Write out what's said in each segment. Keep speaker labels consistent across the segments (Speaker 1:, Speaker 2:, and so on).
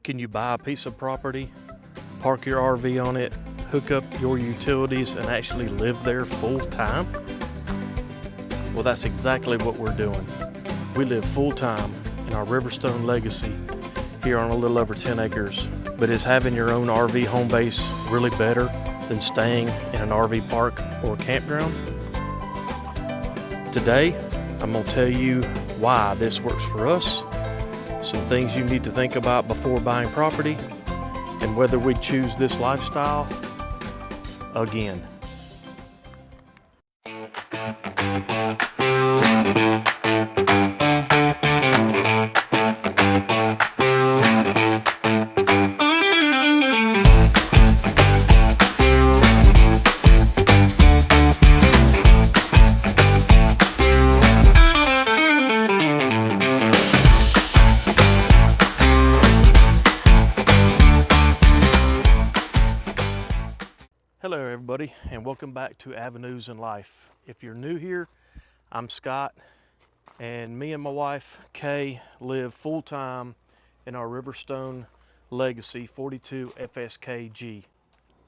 Speaker 1: Can you buy a piece of property, park your RV on it, hook up your utilities, and actually live there full time? Well, that's exactly what we're doing. We live full time in our Riverstone Legacy here on a little over 10 acres. But is having your own RV home base really better than staying in an RV park or campground? Today, I'm going to tell you why this works for us, some things you need to think about before buying property, and whether we'd choose this lifestyle again. Hello everybody, and welcome back to AvenuesNLife. If you're new here, I'm Scott, and me and my wife Kay live full-time in our Riverstone Legacy 42 FSKG.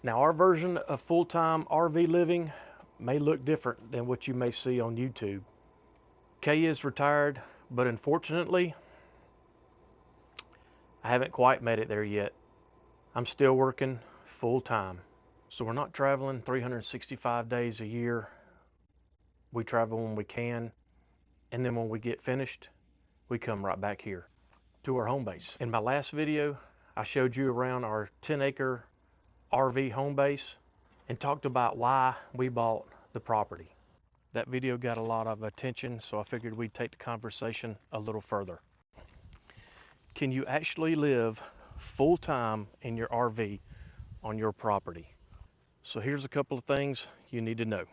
Speaker 1: Now, our version of full-time RV living may look different than what you may see on YouTube. Kay is retired, but unfortunately I haven't quite made it there yet. I'm still working full-time. So we're not traveling 365 days a year. We travel when we can, and then when we get finished, we come right back here to our home base. In my last video, I showed you around our 10-acre RV home base and talked about why we bought the property. That video got a lot of attention, so I figured we'd take the conversation a little further. Can you actually live full-time in your RV on your property? So here's a couple of things you need to know.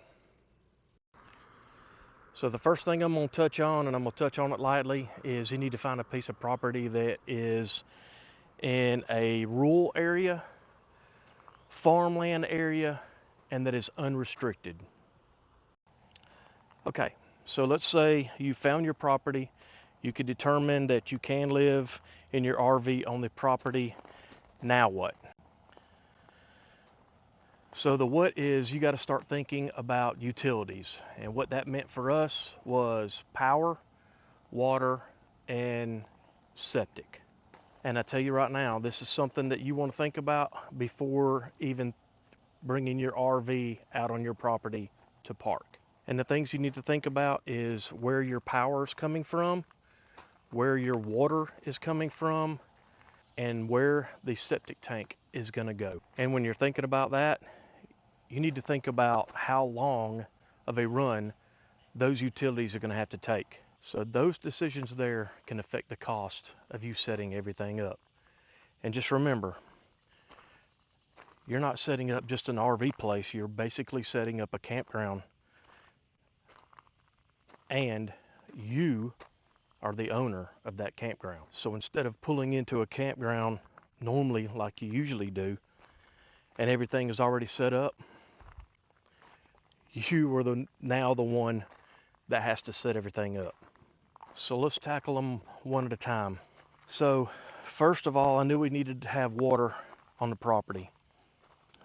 Speaker 1: So the first thing I'm going to touch on, and I'm going to touch on it lightly, is you need to find a piece of property that is in a rural area, farmland area, and that is unrestricted. Okay, so let's say you found your property. You could determine that you can live in your RV on the property. Now what? So the what is, you got to start thinking about utilities, and what that meant for us was power, water, and septic. And I tell you right now, this is something that you want to think about before even bringing your RV out on your property to park. And the things you need to think about is where your power is coming from, where your water is coming from, and where the septic tank is going to go. And when you're thinking about that, you need to think about how long of a run those utilities are going to have to take. So those decisions there can affect the cost of you setting everything up. And just remember, you're not setting up just an RV place, you're basically setting up a campground. And you are the owner of that campground. So instead of pulling into a campground normally like you usually do, and everything is already set up, you are now the one that has to set everything up. So let's tackle them one at a time. So first of all, I knew we needed to have water on the property.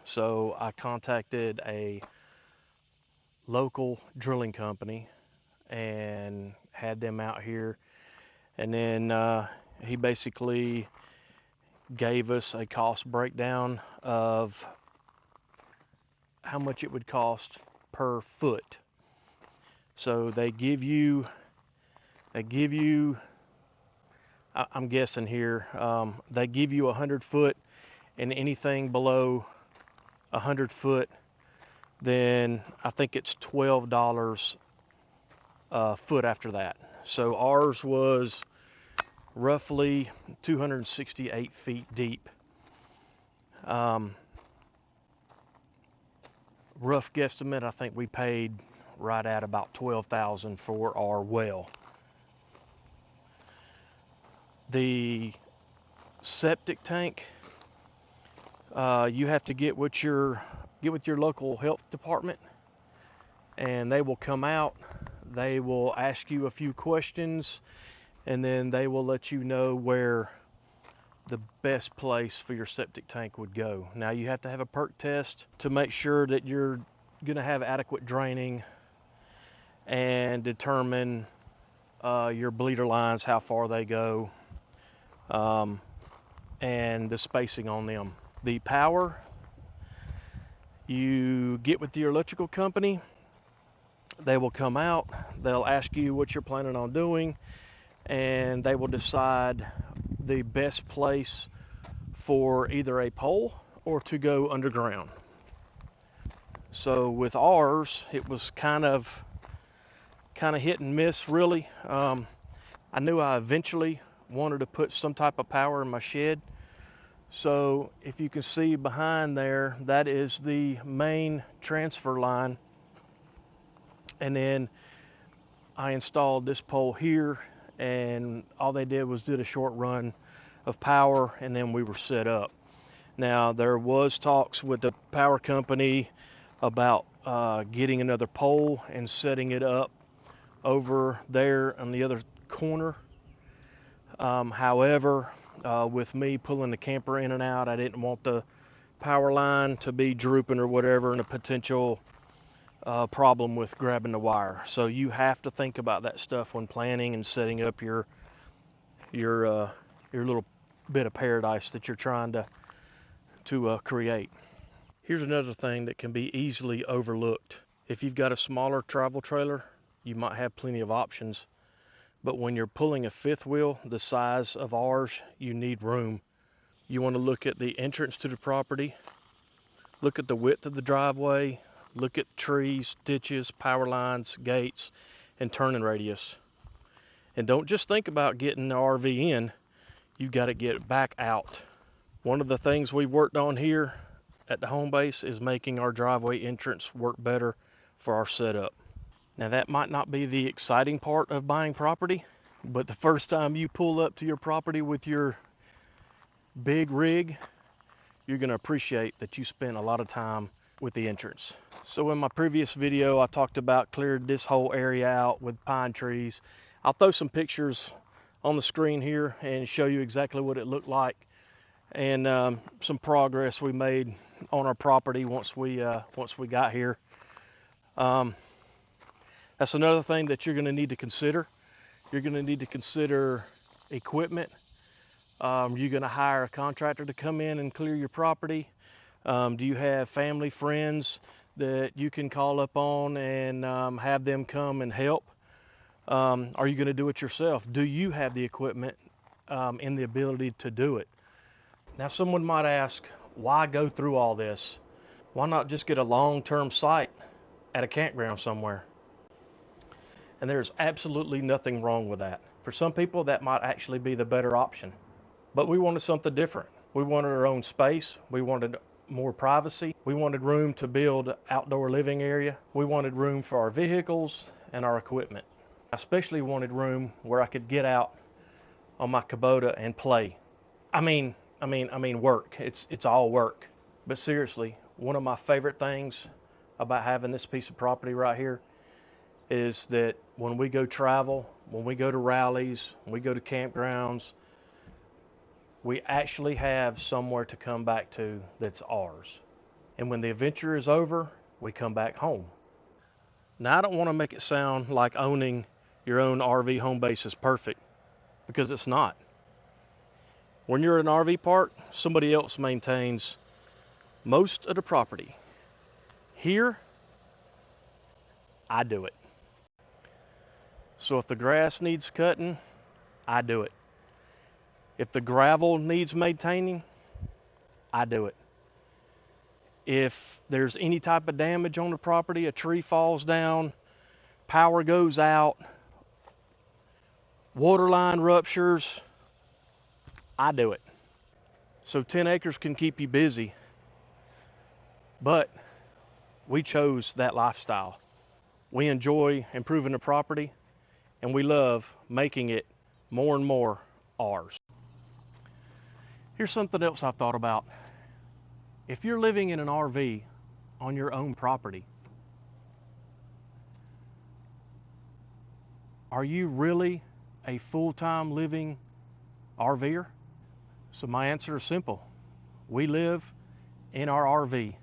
Speaker 1: So I contacted a local drilling company and had them out here. And then he basically gave us a cost breakdown of how much it would cost per foot. So they give you, I'm guessing here, they give you 100 foot, and anything below 100 foot, then I think it's $12 a foot after that. So ours was roughly 268 feet deep. Rough guesstimate, I think we paid right at about $12,000 for our well. The septic tank, you have to get with your local health department, and they will come out. They will ask you a few questions, and then they will let you know where the best place for your septic tank would go. Now you have to have a perk test to make sure that you're going to have adequate draining and determine your bleeder lines, how far they go, and the spacing on them. The power, you get with your electrical company, they will come out, they'll ask you what you're planning on doing, and they will decide the best place for either a pole or to go underground. So with ours, it was kind of hit and miss, really. I knew I eventually wanted to put some type of power in my shed. So if you can see behind there, that is the main transfer line. And then I installed this pole here, and all they did was did a short run of power, and then we were set up. Now there was talks with the power company about getting another pole and setting it up over there on the other corner. However, with me pulling the camper in and out, I didn't want the power line to be drooping or whatever, and a potential problem with grabbing the wire. So you have to think about that stuff when planning and setting up your little bit of paradise that you're trying to create. Here's another thing that can be easily overlooked. If you've got a smaller travel trailer, you might have plenty of options. But when you're pulling a fifth wheel the size of ours, you need room. You want to look at the entrance to the property, look at the width of the driveway, look at trees, ditches, power lines, gates, and turning radius. And don't just think about getting the RV in, you've got to get it back out. One of the things we've worked on here at the home base is making our driveway entrance work better for our setup. Now that might not be the exciting part of buying property, but the first time you pull up to your property with your big rig, you're going to appreciate that you spent a lot of time with the entrance. So in my previous video, I talked about cleared this whole area out with pine trees. I'll throw some pictures on the screen here and show you exactly what it looked like, and some progress we made on our property once we got here. That's another thing that you're going to need to consider. You're going to need to consider equipment. You're going to hire a contractor to come in and clear your property. Do you have family, friends that you can call up on and have them come and help? Are you going to do it yourself? Do you have the equipment and the ability to do it? Now someone might ask, why go through all this? Why not just get a long-term site at a campground somewhere? And there's absolutely nothing wrong with that. For some people, that might actually be the better option. But we wanted something different. We wanted our own space. We wanted more privacy. We wanted room to build outdoor living area. We wanted room for our vehicles and our equipment. I especially wanted room where I could get out on my Kubota and play. I mean work. It's all work. But seriously, one of my favorite things about having this piece of property right here is that when we go travel, when we go to rallies, when we go to campgrounds, we actually have somewhere to come back to that's ours. And when the adventure is over, we come back home. Now, I don't want to make it sound like owning your own RV home base is perfect, because it's not. When you're in an RV park, somebody else maintains most of the property. Here, I do it. So if the grass needs cutting, I do it. If the gravel needs maintaining, I do it. If there's any type of damage on the property, a tree falls down, power goes out, water line ruptures, I do it. So 10 acres can keep you busy, but we chose that lifestyle. We enjoy improving the property, and we love making it more and more ours. Here's something else I've thought about. If you're living in an RV on your own property, are you really a full-time living RVer? So my answer is simple. We live in our RV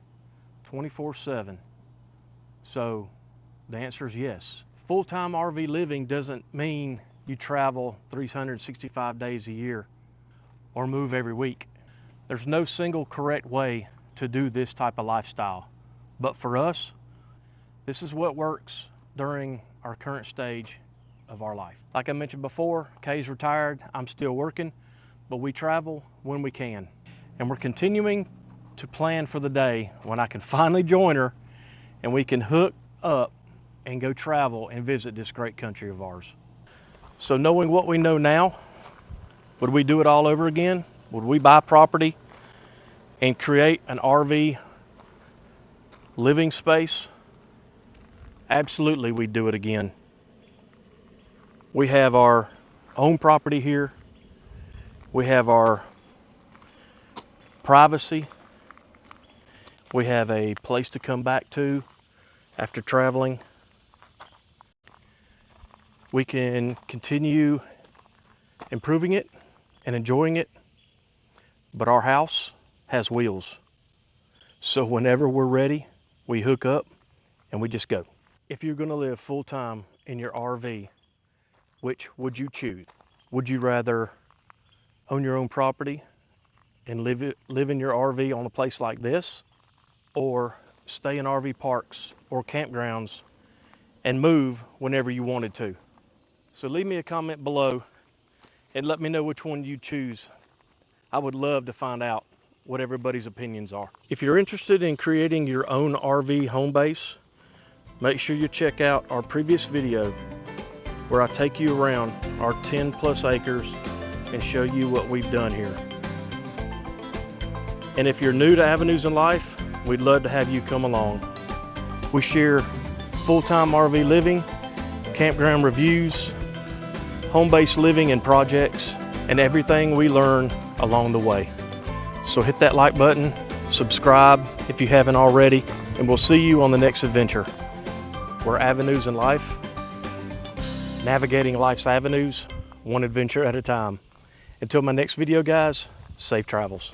Speaker 1: 24/7. So the answer is yes. Full-time RV living doesn't mean you travel 365 days a year or move every week. There's no single correct way to do this type of lifestyle. But for us, this is what works during our current stage of our life. Like I mentioned before, Kay's retired, I'm still working, but we travel when we can. And we're continuing to plan for the day when I can finally join her and we can hook up and go travel and visit this great country of ours. So knowing what we know now, would we do it all over again? Would we buy property and create an RV living space? Absolutely, we'd do it again. We have our own property here. We have our privacy. We have a place to come back to after traveling. We can continue improving it and enjoying it, but our house has wheels. So whenever we're ready, we hook up and we just go. If you're going to live full-time in your RV, which would you choose? Would you rather own your own property and live in your RV on a place like this, or stay in RV parks or campgrounds and move whenever you wanted to? So leave me a comment below and let me know which one you choose. I would love to find out what everybody's opinions are. If you're interested in creating your own RV home base, make sure you check out our previous video where I take you around our 10+ acres and show you what we've done here. And if you're new to AvenuesNLife, we'd love to have you come along. We share full-time RV living, campground reviews, home-based living and projects, and everything we learn along the way. So hit that like button, subscribe if you haven't already, and we'll see you on the next adventure. We're AvenuesNLife, navigating life's avenues, one adventure at a time. Until my next video, guys, safe travels.